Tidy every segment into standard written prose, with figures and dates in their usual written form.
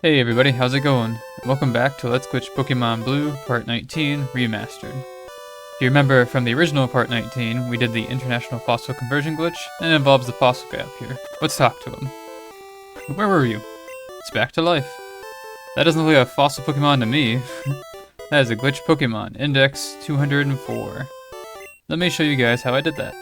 Hey everybody, how's it going? Welcome back to Let's Glitch Pokemon Blue, Part 19, Remastered. If you remember from the original Part 19, we did the International Fossil Conversion glitch, and it involves the fossil guy up here. Let's talk to him. Where were you? It's back to life. That doesn't look like a fossil Pokemon to me. That is a glitch Pokemon, Index 204. Let me show you guys how I did that.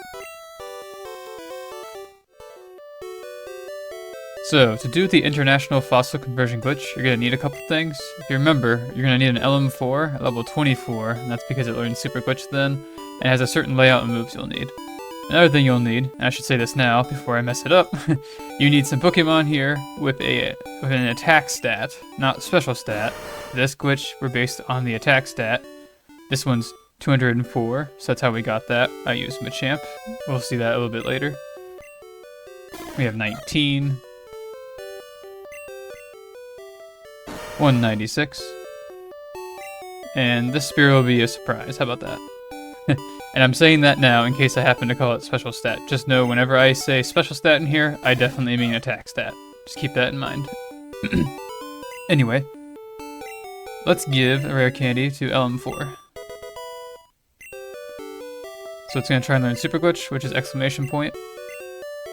So, to do the International Fossil Conversion glitch, you're going to need a couple things. If you remember, you're going to need an LM4 at level 24, and that's because it learns Super Glitch then, and has a certain layout and moves you'll need. Another thing you'll need, and I should say this now before I mess it up, you need some Pokemon here with an attack stat, not special stat. This glitch, we're based on the attack stat. This one's 204, so that's how we got that. I used Machamp. We'll see that a little bit later. We have 19. 196. And this spear will be a surprise. How about that? And I'm saying that now in case I happen to call it special stat. Just know whenever I say special stat in here, I definitely mean attack stat. Just keep that in mind. Anyway, let's give a rare candy to LM4. So it's going to try and learn Super Glitch, which is exclamation point.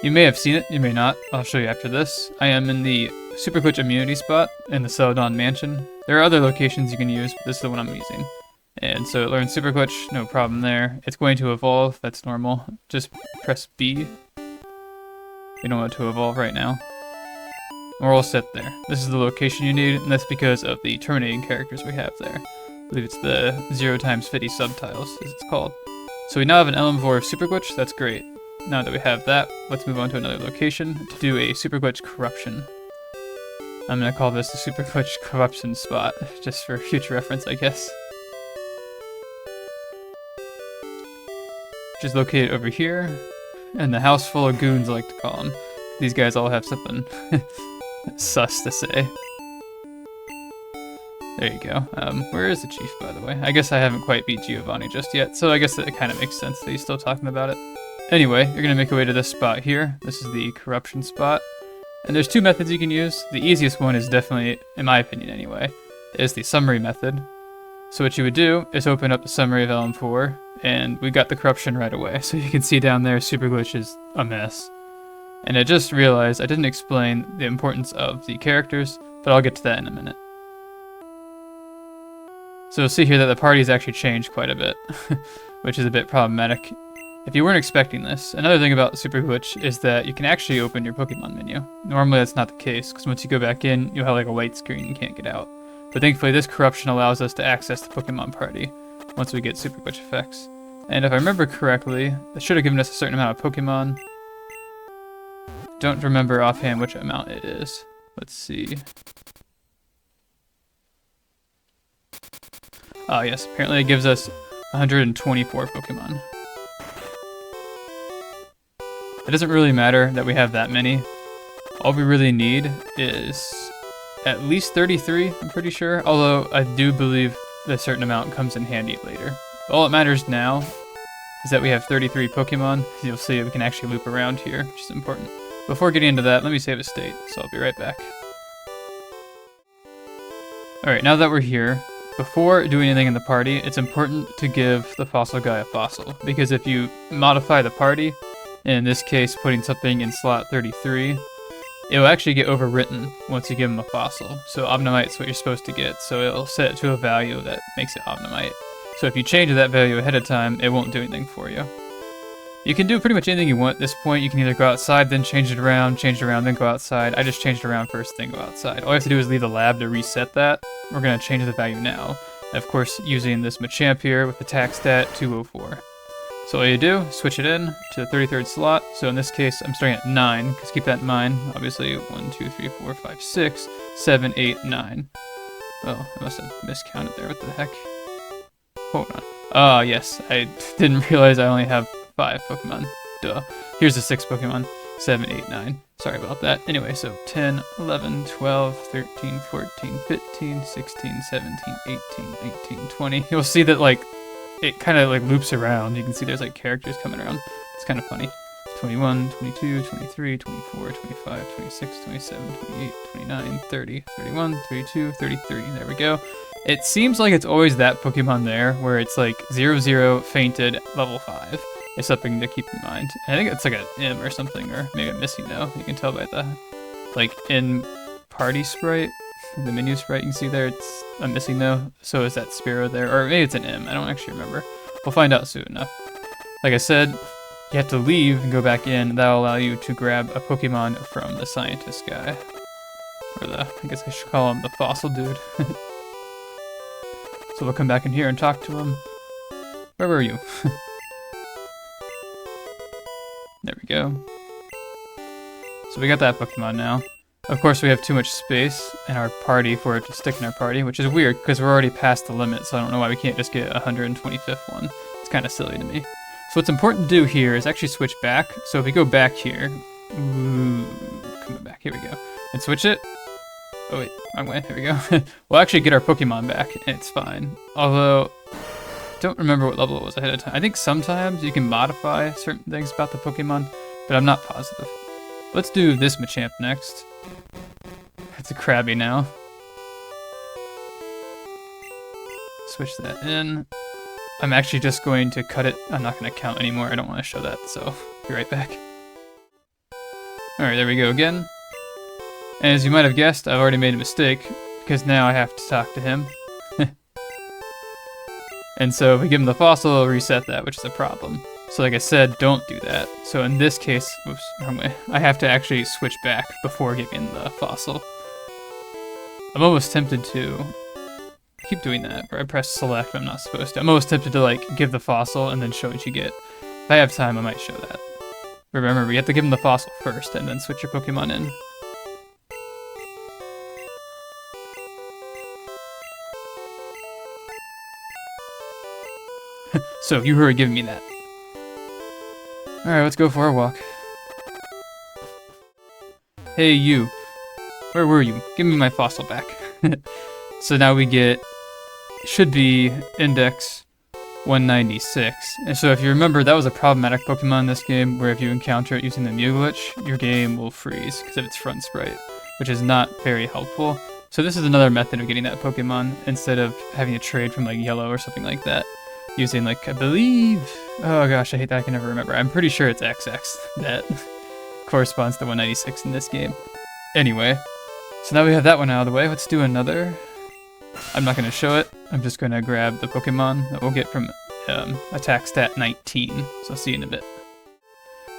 You may have seen it, you may not. I'll show you after this. I am in the Super Glitch immunity spot in the Celadon Mansion. There are other locations you can use, but this is the one I'm using. And so it learns Super Glitch, no problem there. It's going to evolve, that's normal. Just press B. We don't want it to evolve right now. We're all set there. This is the location you need, and that's because of the terminating characters we have there. I believe it's the 0x50 subtiles, as it's called. So we now have an LM4 of Super Glitch, that's great. Now that we have that, let's move on to another location to do a Super Glitch corruption. I'm going to call this the Super Glitch corruption spot, just for future reference, I guess. Which is located over here, and the house full of goons I like to call them. These guys all have something sus to say. There you go. Where is the chief, by the way? I guess I haven't quite beat Giovanni just yet, so I guess it kind of makes sense that he's still talking about it. Anyway, you're going to make your way to this spot here. This is the corruption spot. And there's two methods you can use. The easiest one is definitely, in my opinion anyway, is the summary method. So what you would do is open up the summary of LM4, and we got the corruption right away. So you can see down there, Super Glitch is a mess. And I just realized I didn't explain the importance of the characters, but I'll get to that in a minute. So you'll see here that the party's actually changed quite a bit, which is a bit problematic. If you weren't expecting this, another thing about Super Glitch is that you can actually open your Pokemon menu. Normally that's not the case, because once you go back in, you'll have like a white screen, you can't get out. But thankfully this corruption allows us to access the Pokemon party once we get Super Glitch effects. And if I remember correctly, it should have given us a certain amount of Pokemon. Don't remember offhand which amount it is. Let's see. Ah yes, apparently it gives us 124 Pokemon. It doesn't really matter that we have that many. All we really need is at least 33, I'm pretty sure. Although I do believe that a certain amount comes in handy later. All that matters now is that we have 33 Pokemon. You'll see we can actually loop around here, which is important. Before getting into that, let me save a state, so I'll be right back. Alright, now that we're here, before doing anything in the party, it's important to give the fossil guy a fossil. Because if you modify the party, in this case putting something in slot 33, it will actually get overwritten once you give him a fossil. So Omnimite's what you're supposed to get, so it'll set it to a value that makes it Omnimite. So if you change that value ahead of time, it won't do anything for you. You can do pretty much anything you want at this point. You can either go outside, then change it around, then go outside. I just changed it around first, then go outside. All you have to do is leave the lab to reset that. We're going to change the value now. And of course, using this Machamp here with attack stat 204. So all you do, switch it in to the 33rd slot. So in this case, I'm starting at 9, because keep that in mind. Obviously, 1, 2, 3, 4, 5, 6, 7, 8, 9. Oh, I must have miscounted there. What the heck? Hold on. Ah, yes. I didn't realize I only have 5 Pokemon. Duh. Here's the 6 Pokemon. 7, 8, 9. Sorry about that. Anyway, so 10, 11, 12, 13, 14, 15, 16, 17, 18, 19, 20. You'll see that, like, it kind of like loops around. You can see there's like characters coming around. It's kind of funny. 21, 22, 23, 24, 25, 26, 27, 28, 29, 30, 31, 32, 33. There we go. It seems like it's always that Pokemon there, where it's like 0-0 fainted level 5. It's something to keep in mind. And I think it's like an M or something, or maybe I'm missing no. You can tell by the, like, in party sprite, the menu sprite you can see there, it's a missing no. So is that Spearow there, or maybe it's an M. I don't actually remember. We'll find out soon enough. Like I said, you have to leave and go back in. That'll allow you to grab a Pokemon from the scientist guy. Or the, I guess I should call him the fossil dude. So we'll come back in here and talk to him. Where were you? There we go. So we got that Pokemon now. Of course we have too much space in our party for it to stick in our party, which is weird because we're already past the limit, so I don't know why we can't just get a 125th one. It's kind of silly to me. So what's important to do here is actually switch back. So if we go back here, ooh, coming back, here we go, and switch it. Oh wait, wrong way, here we go. We'll actually get our Pokemon back, and it's fine. Although, don't remember what level it was ahead of time. I think sometimes you can modify certain things about the Pokemon, but I'm not positive. Let's do this Machamp next. It's a Krabby now. Switch that in. I'm actually just going to cut it. I'm not going to count anymore. I don't want to show that, so be right back. Alright, there we go again. And as you might have guessed, I've already made a mistake, because now I have to talk to him. And so if we give him the fossil, it'll reset that, which is a problem. So like I said, don't do that. So in this case, whoops, wrong way. I have to actually switch back before giving the fossil. I'm almost tempted to keep doing that, where I press select when I'm not supposed to. I'm almost tempted to like give the fossil and then show what you get. If I have time, I might show that. Remember, we have to give him the fossil first and then switch your Pokemon in. So, you hurry giving me that. Alright, let's go for a walk. Hey, you. Where were you? Give me my fossil back. So now we get, should be index 196. And so if you remember, that was a problematic Pokemon in this game, where if you encounter it using the Mew glitch, your game will freeze because of its front sprite, which is not very helpful. So this is another method of getting that Pokemon, instead of having to trade from like Yellow or something like that. Using like, I believe, oh gosh, I hate that I can never remember. I'm pretty sure it's XX that corresponds to 196 in this game. Anyway, so now we have that one out of the way. Let's do another. I'm not going to show it. I'm just going to grab the Pokemon that we'll get from attack stat 19. So I'll see you in a bit.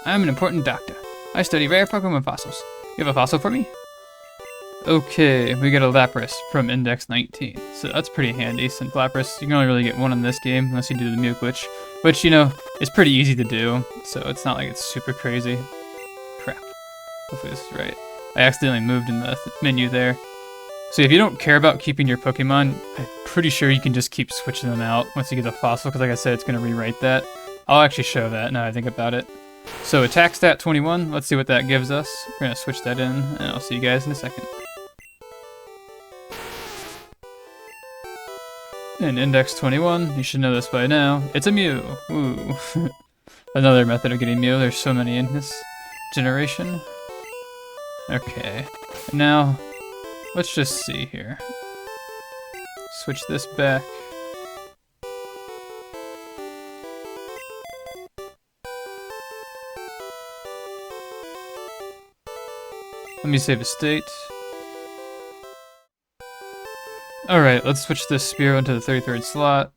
I'm an important doctor. I study rare Pokemon fossils. You have a fossil for me? Okay, we get a Lapras from index 19, so that's pretty handy, since Lapras, you can only really get one in this game, unless you do the Mew glitch, which, you know, is pretty easy to do, so it's not like it's super crazy. Crap. Hopefully this is right. I accidentally moved in the menu there. So if you don't care about keeping your Pokemon, I'm pretty sure you can just keep switching them out once you get the fossil, because like I said, it's going to rewrite that. I'll actually show that now I think about it. So attack stat 21, let's see what that gives us. We're going to switch that in, and I'll see you guys in a second. In index 21, you should know this by now, it's a Mew! Ooh. Another method of getting Mew, there's so many in this generation. Okay, now, let's just see here. Switch this back. Let me save a state. Alright, let's switch this Spearow into the 33rd slot.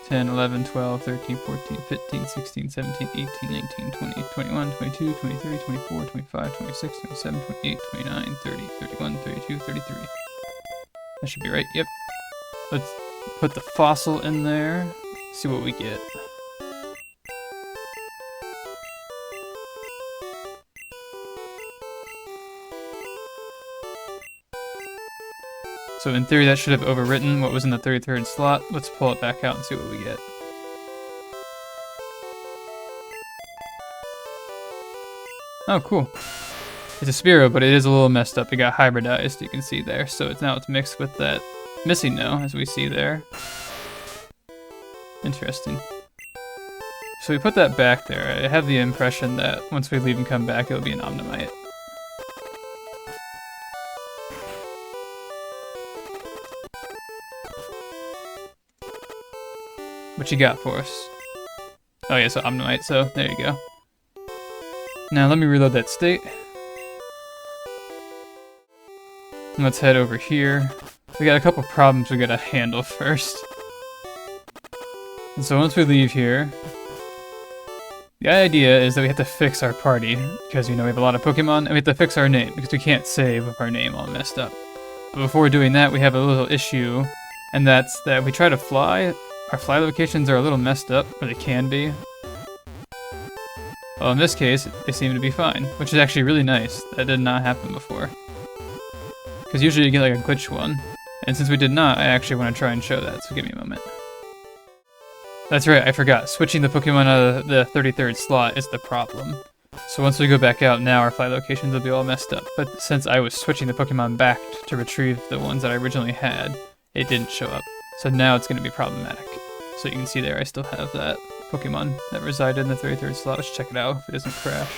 10, 11, 12, 13, 14, 15, 16, 17, 18, 19, 20, 21, 22, 23, 24, 25, 26, 27, 28, 29, 30, 31, 32, 33. That should be right, yep. Let's put the fossil in there, see what we get. So in theory that should have overwritten what was in the 33rd slot. Let's pull it back out and see what we get. Oh, cool. It's a Spearow, but it is a little messed up. It got hybridized, you can see there. So it's mixed with that missing no, as we see there. Interesting. So we put that back there. I have the impression that once we leave and come back, it'll be an Omnimite. What you got for us? Oh yeah, so Omnimite, so there you go. Now let me reload that state. Let's head over here. We got a couple problems we gotta handle first. And so once we leave here, the idea is that we have to fix our party, because we have a lot of Pokemon, and we have to fix our name, because we can't save with our name all messed up. But before doing that, we have a little issue, and that's that if we try to fly, our fly locations are a little messed up, or they can be. Well, in this case, they seem to be fine, which is actually really nice. That did not happen before. Because usually you get like a glitch one, and since we did not, I actually want to try and show that, so give me a moment. That's right, I forgot. Switching the Pokemon out of the 33rd slot is the problem. So once we go back out, now our fly locations will be all messed up. But since I was switching the Pokemon back to retrieve the ones that I originally had, it didn't show up. So now it's going to be problematic. So you can see there I still have that Pokemon that resided in the 33rd slot. Let's check it out if it doesn't crash.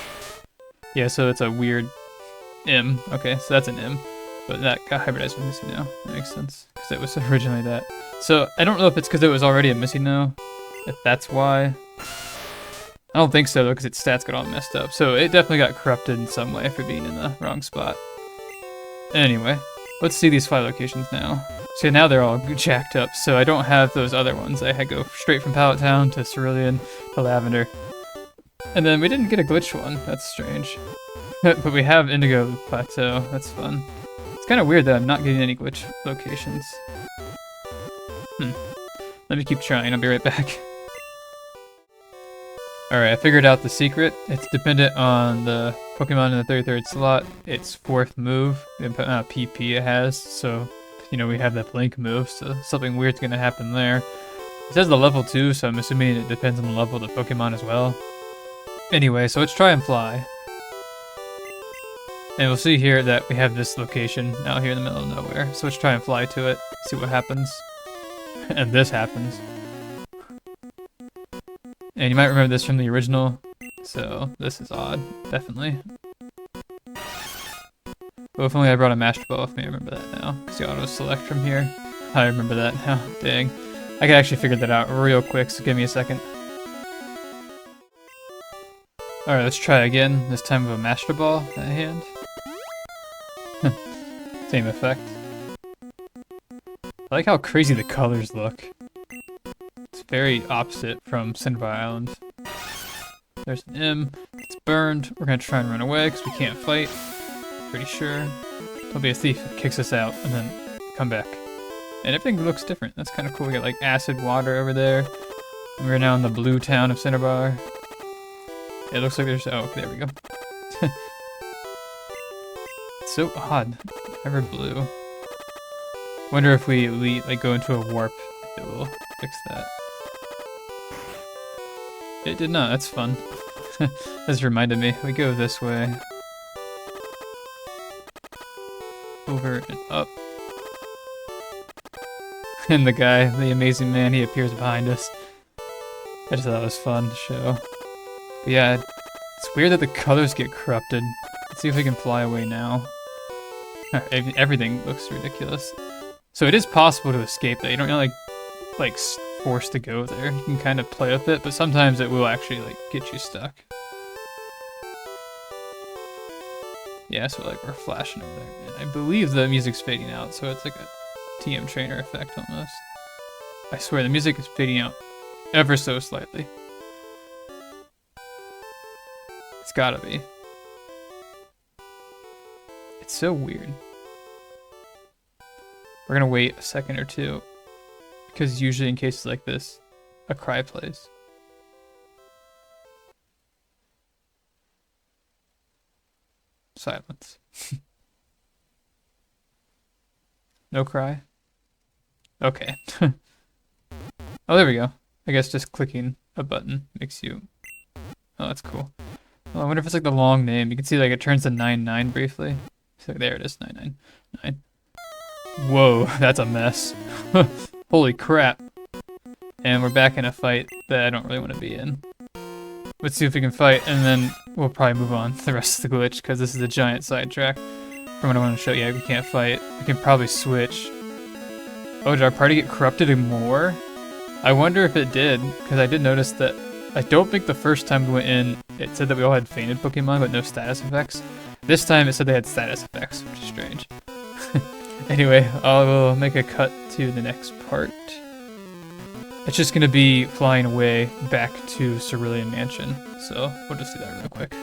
Yeah, so it's a weird M. Okay, so that's an M. But that got hybridized with Missy now. That makes sense. Because it was originally that. So I don't know if it's because it was already a Missy now. If that's why. I don't think so though, because its stats got all messed up. So it definitely got corrupted in some way for being in the wrong spot. Anyway, let's see these fly locations now. So now they're all jacked up, so I don't have those other ones. I had to go straight from Pallet Town to Cerulean to Lavender. And then we didn't get a glitch one. That's strange. But we have Indigo Plateau. That's fun. It's kind of weird that I'm not getting any glitch locations. Let me keep trying. I'll be right back. Alright, I figured out the secret. It's dependent on the Pokemon in the 33rd slot, its 4th move, the amount of PP it has, so, we have that Blink move, so something weird's gonna happen there. It says the level 2, so I'm assuming it depends on the level of the Pokemon as well. Anyway, so let's try and fly. And we'll see here that we have this location out here in the middle of nowhere, so let's try and fly to it, see what happens. And this happens. And you might remember this from the original, so this is odd, definitely. But if only I brought a Master Ball with me, I remember that now. See auto-select from here. I remember that now, dang. I could actually figure that out real quick, so give me a second. Alright, let's try again, this time with a Master Ball at hand. Same effect. I like how crazy the colors look. It's very opposite from Cinderball Island. There's an M. It's burned. We're gonna try and run away because we can't fight. Pretty sure. There'll be a thief that kicks us out and then come back. And everything looks different. That's kind of cool. We got like acid water over there. And we're now in the blue town of Cinnabar. It looks like there's... Oh, okay, there we go. It's so odd. Never blue. Wonder if we like go into a warp, it will fix that. It did not. That's fun. This reminded me. We go this way. Over and up. And the guy, the amazing man, he appears behind us. I just thought it was fun to show. But yeah, it's weird that the colors get corrupted. Let's see if we can fly away now. Everything looks ridiculous. So it is possible to escape that. You don't like forced to go there. You can kind of play with it, but sometimes it will actually like get you stuck. Yeah, so like we're flashing over there. And I believe the music's fading out, so it's like a TM Trainer effect almost. I swear the music is fading out ever so slightly. It's gotta be. It's so weird. We're gonna wait a second or two, because usually in cases like this, a cry plays. Silence. No cry? Okay. Oh, there we go. I guess just clicking a button makes you... Oh, that's cool. Oh, I wonder if it's like the long name. You can see like it turns to 99 briefly. So there it is, 999. Whoa, that's a mess. Holy crap. And we're back in a fight that I don't really want to be in. let's see if we can fight, and then we'll probably move on to the rest of the glitch, because this is a giant sidetrack from what I want to show you. Yeah, we can't fight. We can probably switch. Oh, did our party get corrupted more? I wonder if it did, because I did notice that I don't think the first time we went in, it said that we all had fainted Pokemon, but no status effects. This time it said they had status effects, which is strange. Anyway, I will make a cut to the next part. It's just going to be flying away back to Celadon Mansion, so we'll just do that real quick.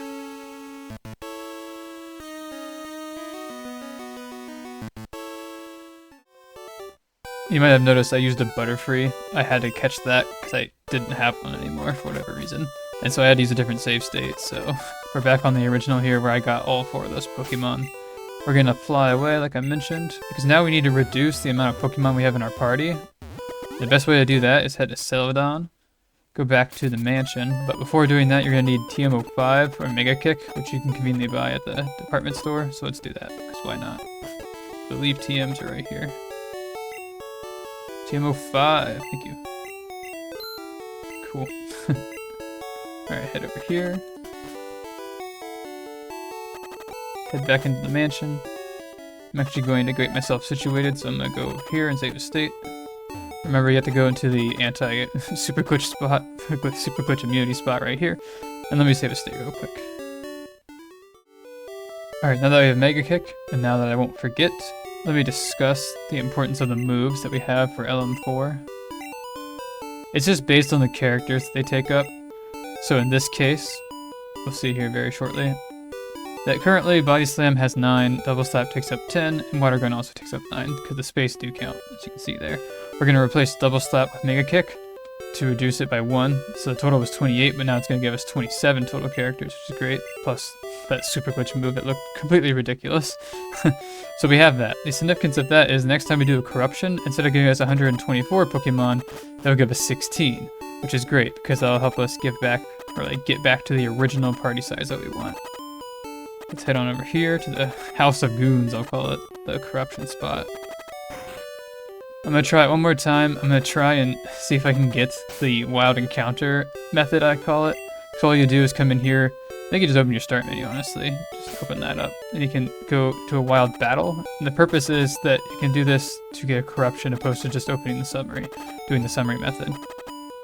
You might have noticed I used a Butterfree. I had to catch that because I didn't have one anymore for whatever reason. And so I had to use a different save state, so we're back on the original here where I got all 4 of those Pokemon. We're going to fly away like I mentioned, because now we need to reduce the amount of Pokemon we have in our party. The best way to do that is head to Celadon, go back to the mansion, but before doing that you're going to need TM05 or Mega Kick, which you can conveniently buy at the department store, so let's do that, because why not? I believe TMs are right here. TM05, thank you. Cool. Alright, head over here. Head back into the mansion. I'm actually going to get myself situated, so I'm going to go here and save a state. Remember, you have to go into the anti-super glitch spot, super glitch immunity spot right here. And let me save a state real quick. Alright, now that we have Mega Kick, and now that I won't forget, let me discuss the importance of the moves that we have for LM4. It's just based on the characters that they take up. So in this case, we'll see here very shortly, that currently Body Slam has 9, Doubleslap takes up 10, and Water Gun also takes up 9, because the space do count, as you can see there. We're going to replace Doubleslap with Mega Kick to reduce it by 1, so the total was 28, but now it's going to give us 27 total characters, which is great, plus that super glitch move that looked completely ridiculous. So we have that. The significance of that is next time we do a corruption, instead of giving us 124 Pokemon, that'll give us 16, which is great, because that'll help us give back, or like get back to the original party size that we want. Let's head on over here to the House of Goons, I'll call it, the corruption spot. I'm going to try it one more time. I'm going to try and see if I can get the wild encounter method, I call it. So all you do is come in here. I think you just open your start menu, honestly. Just open that up. And you can go to a wild battle. And the purpose is that you can do this to get a corruption opposed to just opening the summary, doing the summary method.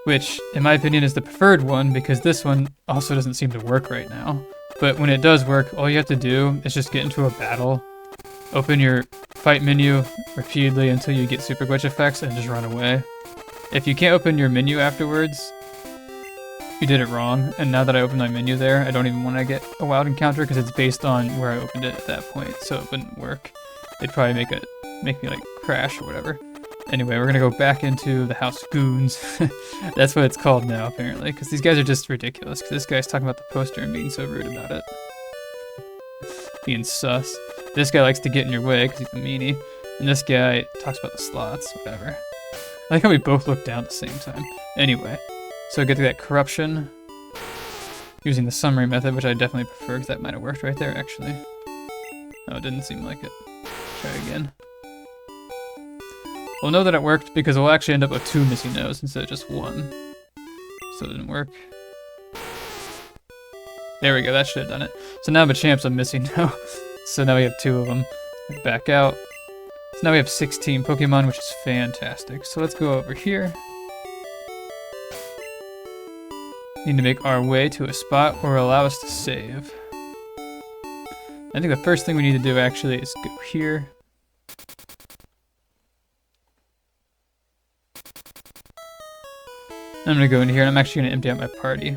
Which, in my opinion, is the preferred one because this one also doesn't seem to work right now. But when it does work, all you have to do is just get into a battle, open your fight menu repeatedly until you get super glitch effects and just run away. If you can't open your menu afterwards, you did it wrong. And now that I opened my menu there, I don't even want to get a wild encounter because it's based on where I opened it at that point, so it wouldn't work. They'd probably make me like crash or whatever. Anyway, we're gonna go back into the House of Goons. That's what it's called now, apparently, because these guys are just ridiculous. Because this guy's talking about the poster and being so rude about it. Being sus. This guy likes to get in your way because he's a meanie. And this guy talks about the slots, whatever. I like how we both look down at the same time. Anyway, so get to that corruption. Using the summary method, which I definitely prefer because that might have worked right there, actually. Oh, it didn't seem like it. Try again. We'll know that it worked because we'll actually end up with 2 missing nodes instead of just 1. So it didn't work. There we go, that should have done it. So now Machamp's a missing node. So now we have 2 of them. Back out. So now we have 16 Pokemon, which is fantastic. So let's go over here. Need to make our way to a spot where will allow us to save. I think the first thing we need to do actually is go here. I'm going to go in here and I'm actually going to empty out my party.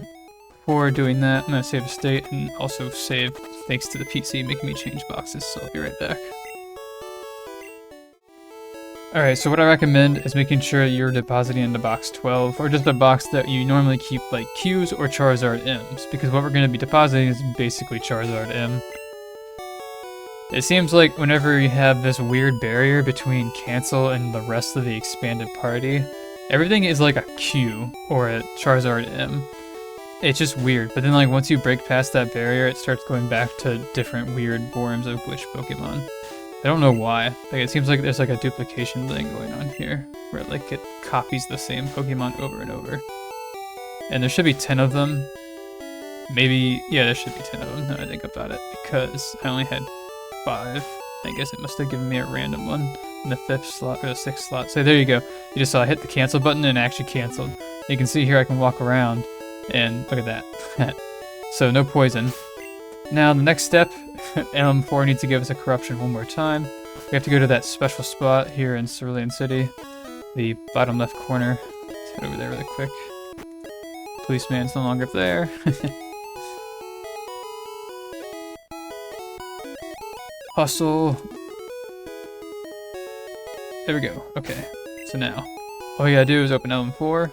Before doing that, I'm going to save a state and also save thanks to the PC making me change boxes, so I'll be right back. Alright, so what I recommend is making sure you're depositing into box 12, or just a box that you normally keep like Qs or Charizard Ms, because what we're going to be depositing is basically Charizard M. It seems like whenever you have this weird barrier between cancel and the rest of the expanded party, everything is like a Q or a Charizard M. It's just weird, but then like once you break past that barrier, it starts going back to different weird forms of glitch Pokemon. I don't know why. Like it seems like there's like a duplication thing going on here, where like it copies the same Pokemon over and over. And there should be 10 of them, Maybe, yeah, there should be 10 of them now I think about it, because I only had 5. I guess it must have given me a random one in the 5th slot, or the 6th slot. So there you go. You just saw I hit the cancel button and it actually canceled. You can see here I can walk around, and look at that. So no poison. Now the next step, LM4 needs to give us a corruption one more time. We have to go to that special spot here in Celadon City, the bottom left corner. Let's head over there really quick. Policeman's no longer there. Hustle. There we go. Okay. So now, all you gotta do is open LM4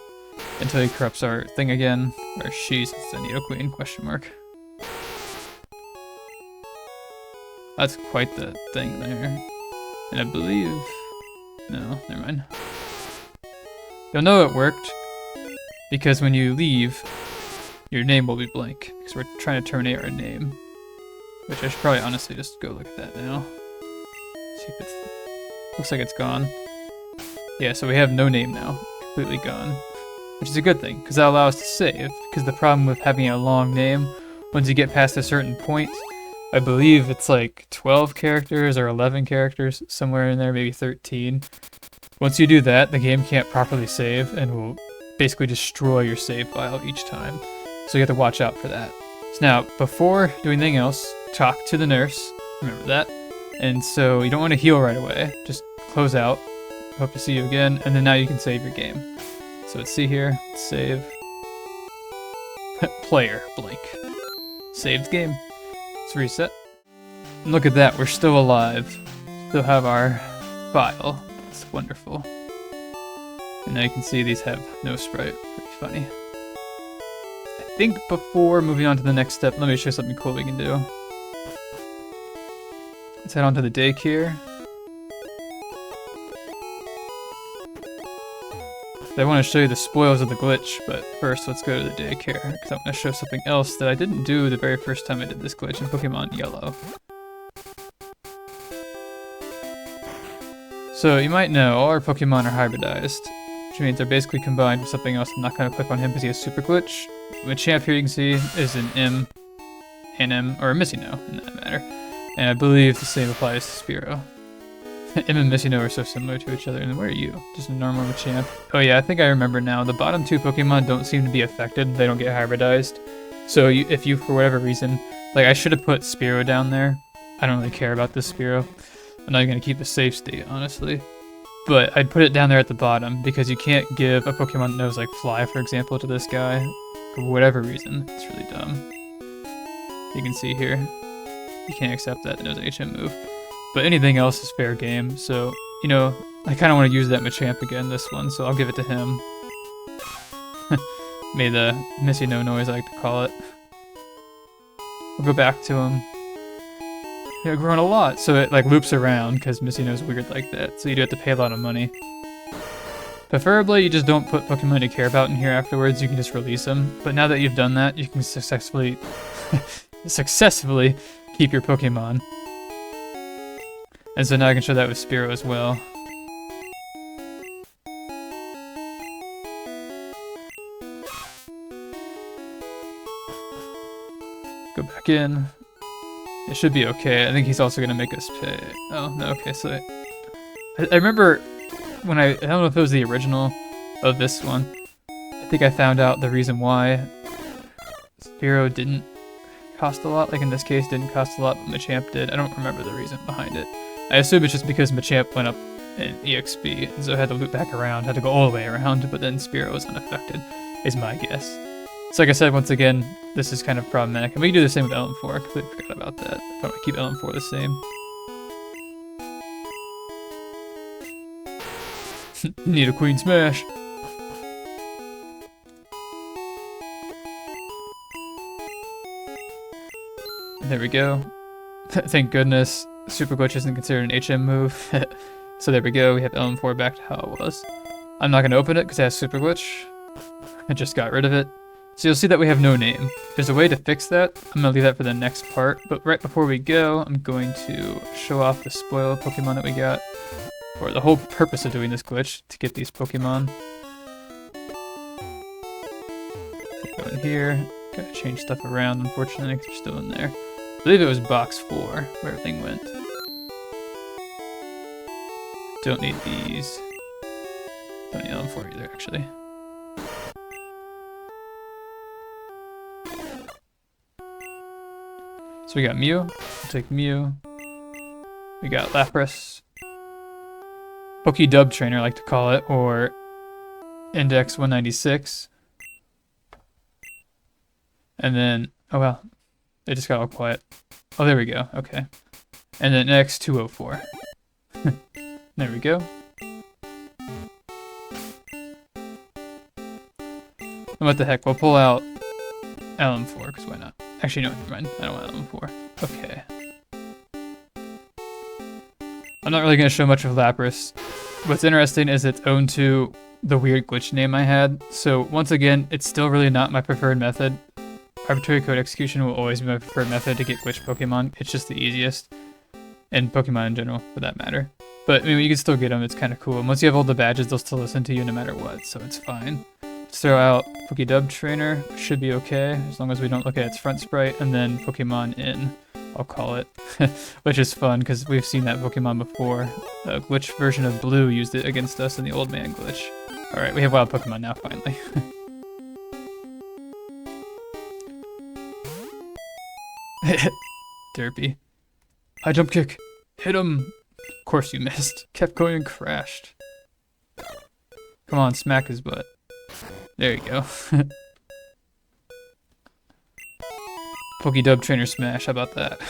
until he corrupts our thing again. Or she's the Neo Queen, question mark. That's quite the thing there. And I believe... No, never mind. You'll know it worked, because when you leave, your name will be blank, because we're trying to terminate our name. Which I should probably honestly just go look at that now. See if it's... Looks like it's gone. Yeah, so we have no name now. Completely gone. Which is a good thing, because that allows us to save. Because the problem with having a long name, once you get past a certain point, I believe it's like 12 characters or 11 characters, somewhere in there, maybe 13. Once you do that, the game can't properly save and will basically destroy your save file each time. So you have to watch out for that. So now, before doing anything else, talk to the nurse. Remember that. And so you don't want to heal right away. Just close out. Hope to see you again. And then now you can save your game. So let's see here. Save. Player. Blank. Saved game. Let's reset. And look at that. We're still alive. Still have our file. It's wonderful. And now you can see these have no sprite. Pretty funny. I think before moving on to the next step, let me show you something cool we can do. Let's head on to the Daycare. I want to show you the spoils of the glitch, but first let's go to the Daycare, because I want to show something else that I didn't do the very first time I did this glitch in Pokemon Yellow. So you might know, all our Pokemon are hybridized, which means they're basically combined with something else. I'm not going to click on him because he has Super Glitch. Machamp here you can see is an M, or a Missino in that matter. And I believe the same applies to Spearow. M and Missino are so similar to each other. And where are you? Just a normal Machamp. Oh yeah, I think I remember now. The bottom 2 Pokemon don't seem to be affected. They don't get hybridized. So if you, for whatever reason, like I should have put Spearow down there. I don't really care about this Spearow. I'm not even going to keep the safe state, honestly. But I'd put it down there at the bottom because you can't give a Pokemon that knows like Fly, for example, to this guy. For whatever reason. It's really dumb. You can see here. You can't accept that. It knows an HM move. But anything else is fair game. So, you know, I kind of want to use that Machamp again, this one. So I'll give it to him. Made the Missy no noise, I like to call it. We'll go back to him. Yeah, grown a lot. So it like loops around because Missy knows weird like that. So you do have to pay a lot of money. Preferably, you just don't put Pokemon you care about in here afterwards. You can just release them. But now that you've done that, you can successfully keep your Pokemon. And so now I can show that with Spearow as well. Go back in. It should be okay. I think he's also going to make us pay. Oh, no, okay, so I remember when I don't know if it was the original of this one. I think I found out the reason why Spearow didn't cost a lot. Like in this case, didn't cost a lot, but Machamp did. I don't remember the reason behind it. I assume it's just because Machamp went up in EXP, and so I had to loop back around, had to go all the way around, but then Spearow was unaffected, is my guess. So like I said, once again, this is kind of problematic. And we can do the same with LM4, I completely forgot about that. I want to keep LM4 the same. Need a Queen Smash! There we go. Thank goodness. Super Glitch isn't considered an HM move. So there we go, we have LM4 back to how it was. I'm not going to open it because it has Super Glitch. I just got rid of it. So you'll see that we have no name. There's a way to fix that. I'm going to leave that for the next part. But right before we go, I'm going to show off the spoil Pokemon that we got. Or the whole purpose of doing this glitch, to get these Pokemon. Go in here. Gotta change stuff around, unfortunately, because they're still in there. I believe it was box 4 where everything went. Don't need these. Don't need them for either, actually. So we got Mew. I'll take Mew. We got Lapras. Poké Trainer, I like to call it, or Index 196. And then, oh well, it just got all quiet. Oh, there we go, okay. And then next, 204. There we go. And what the heck, we'll pull out LM4, because why not? Actually, no, never mind, I don't want LM4. Okay. I'm not really going to show much of Lapras. What's interesting is it's owned to the weird glitch name I had. So once again, it's still really not my preferred method. Arbitrary code execution will always be my preferred method to get glitch Pokemon. It's just the easiest. And Pokemon in general, for that matter. But I mean, you can still get them, it's kind of cool. And once you have all the badges, they'll still listen to you no matter what, so it's fine. Let's throw out Poké Trainer, should be okay, as long as we don't look at its front sprite, and then Pokemon in, I'll call it. Which is fun, because we've seen that Pokemon before. The glitch version of Blue used it against us in the Old Man glitch. Alright, we have wild Pokemon now, finally. Derpy. High jump kick! Hit him! Of course you missed. Kept going and crashed. Come on, smack his butt. There you go. Poké Trainer Smash, how about that?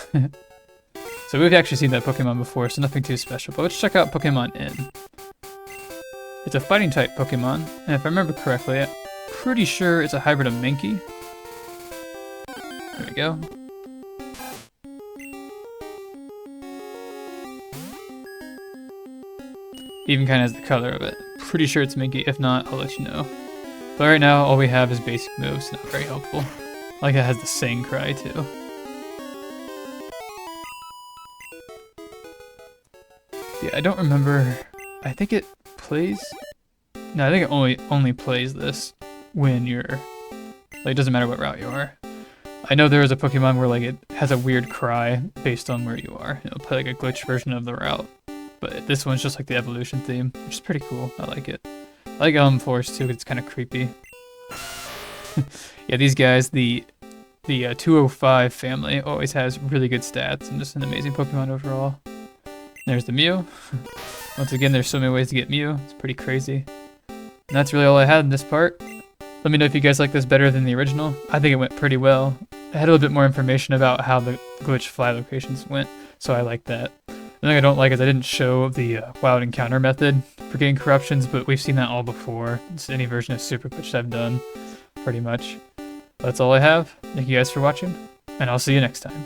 So we've actually seen that Pokemon before, so nothing too special. But let's check out Pokemon In. It's a fighting type Pokemon, and if I remember correctly, I'm pretty sure it's a hybrid of Mankey. There we go. Even kind of has the color of it. Pretty sure it's Mankey. If not, I'll let you know. But right now, all we have is basic moves. Not very helpful. Like it has the Sing Cry too. Yeah, I don't remember. I think it plays. No, I think it only plays this when you're. Like, it doesn't matter what route you are. I know there is a Pokemon where like it has a weird cry based on where you are. It'll play like a glitch version of the route. But this one's just like the evolution theme, which is pretty cool. I like it. I like LM4s too, because it's kind of creepy. Yeah, these guys, the 205 family always has really good stats and just an amazing Pokemon overall. There's the Mew. Once again, there's so many ways to get Mew. It's pretty crazy. And that's really all I had in this part. Let me know if you guys like this better than the original. I think it went pretty well. I had a little bit more information about how the glitch fly locations went, so I like that. The thing I don't like is I didn't show the wild encounter method for getting corruptions, but we've seen that all before. It's any version of Super Glitch I've done, pretty much. That's all I have. Thank you guys for watching, and I'll see you next time.